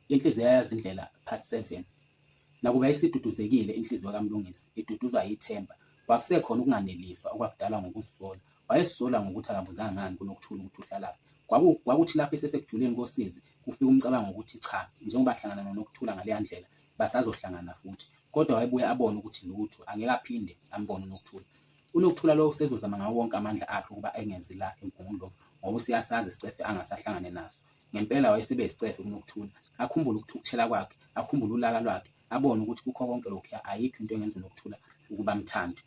Inhliziyo yayazi indlela, part 7. Nakuba isiduduzekile inhliziyo kaMlungisi, iduduzwa yithemba, kwakusekhona ukunganeliswa okwakudalwa ngokuzisola. Wayezisola ngokuthi akabuzanga ngani kuNokuthula ukuthi uhlalaphi. Kwakuthi lapho esesekujuleni kosizi kufika umcabango ukuthi cha, njengoba ahlangana noNokuthula ngaleya ndlela basazohlangana futhi. Kodwa wayebuye abone ukuthi lutho angeke aphinde ambone uNokuthula. UNokuthula lo usezozama ngawo wonke amandla akhe ukuba engezi la eMgungundlovu, ngoba usiyasazi isicefe angasahlangane naso. Ngempela wayesebe yisicefe kuNokuthula, akhumbule ukuthukuthela kwakhe, akhumbule ulaka lwakhe, abone ukuthi kukho konke lokhuya ayikho into engenza uNokuthula ukuba amthande.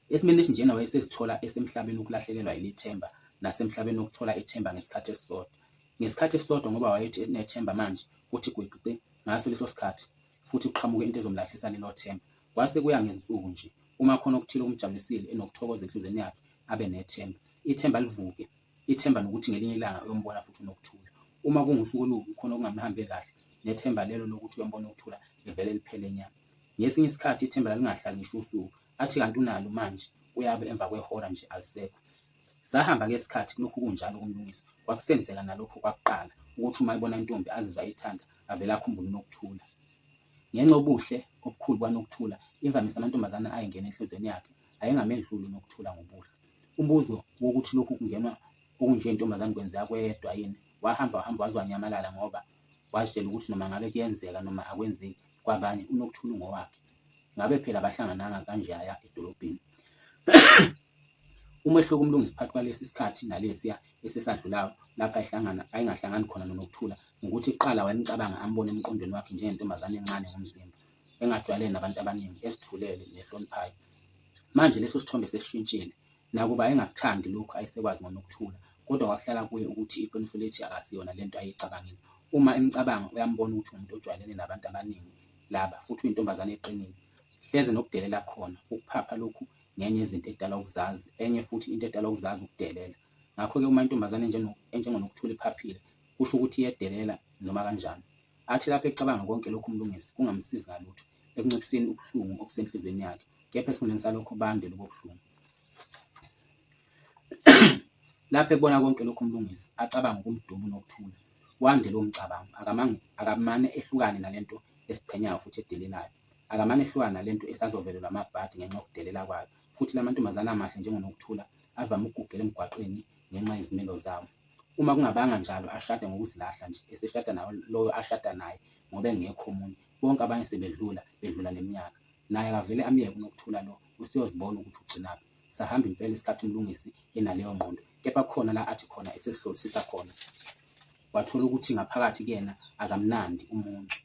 Esimeni esinjena wayesezithola esemhlabeni ukulahlekelwa yilithemba, nasemhlabeni ukuthola ithemba ngesikhathi esisodwa. Ngesikhathi esisodwa ngoba wayethi nethemba manje kuthi gwiqiqi ngaso leso sikhathi futhi kuqhamuke into ezomlahlisa lelo themba. Kwase kuya ngezinsuku nje, uma khona okuthile okumjabulisile enokuthokoza enhlizweni yakhe abe nethemba. Ithemba livuke, ithemba nokuthi ngelinye ilanga uyombona futhi uNokuthula. Uma kungusuku olubi khona okungamhambeli kahle, nethemba lelo lokuthi uyombona uNokuthula livele liphele nya. Ngesinye isikhathi ithemba lalingahlali ngisho usuku, athi kanti unalo manje kuyabe emva kwehora nje alisekho. Sahamba-ke isikhathi kulokhu kunjalo kuMlungisi, kwakusenzeka nalokho kwakuqala ukuthi uma ebona intombi azizwa ayithanda avele akhumbule uNokuthula. Ngenxa yobuhle obukhulu kwaNokuthula, imvamisa amantombazane ayengena enhlizweni yakhe ayengamedluli uNokuthula ngobuhle. Umbuzo wokuthi lokhu kungenwa okunje intombazane kwenzeka kweyedwa yini, wahamba waze wanyamalala ngoba wazitshela ukuthi noma ngabe kuyenzeka noma akwenzeki kwabanye uNokuthula ngowakhe. Ngabe phela abahlangananga kanjaya edolobheni. Umehluko uMlungisi phakathi kwalesi sikhathi nalesiya esesadlulayo lapho ayengahlangani khona noNokuthula ukuthi kuqala wayemcabanga ambone emqondweni wakhe njengentombazane encane ngomzimba, engajwayele nabantu abaningi, ezithulele nehloniphayo. Manje leso sithombe sesishintshile. Nakuba engakuthandi lokhu ayesekwazi ngoNokuthula, kodwa kwakuhlala kuye ukuthi iqiniso lithi akasiyona lento ayicabangile. Uma emcabanga uyambona ukuthi umuntu ojwayelene nabantu abaningi laba futhi uyintombazane eqinile. Hleze nokudelela khona, ukuphapha lokhu ngenye izinto edala ukuzazi, enye futhi into edala ukuzazi ukudelela. Ngakho-ke uma intombazane enjengoNokuthula iphaphile, kusho ukuthi iyedelela noma kanjani. Athi lapho ecabanga konke lokhu uMlungisi kungamsizi ngalutho ekunciphiseni ubuhlungu obusenhlizweni yakhe, kepha esikhundleni salokho bande lobo buhlungu. Lapho ekubona konke lokhu uMlungisi acabanga ukumduba uNokuthula. Wande lowo mcabango, akamane ehlukane nalento esiqhenyayo futhi edelelayo. Akamane ehlukane nalento esazovelelwa amabhadi ngenxa yokudelela kwayo. Futhi lamantombazane amahle njengoNokuthula avame ukugugela emgwaqeni ngenxa yezimilo zawo. Uma kungabanga njalo ashade ngokuzilahla nje, eseshada nawo loyo ashada naye ngoba engekho omunye. Bonke abanye sebedlula neminyaka. Naye akavele amyeke uNokuthula lo, usiyozibona ukuthi ugcinaphi. Sahamba impela isikhathi uMlungisi enaleyo ngqondo, kepha khona la athi khona esesihlolisisa khona, wathola ukuthi ngaphakathi kuyena akamnandi umuntu.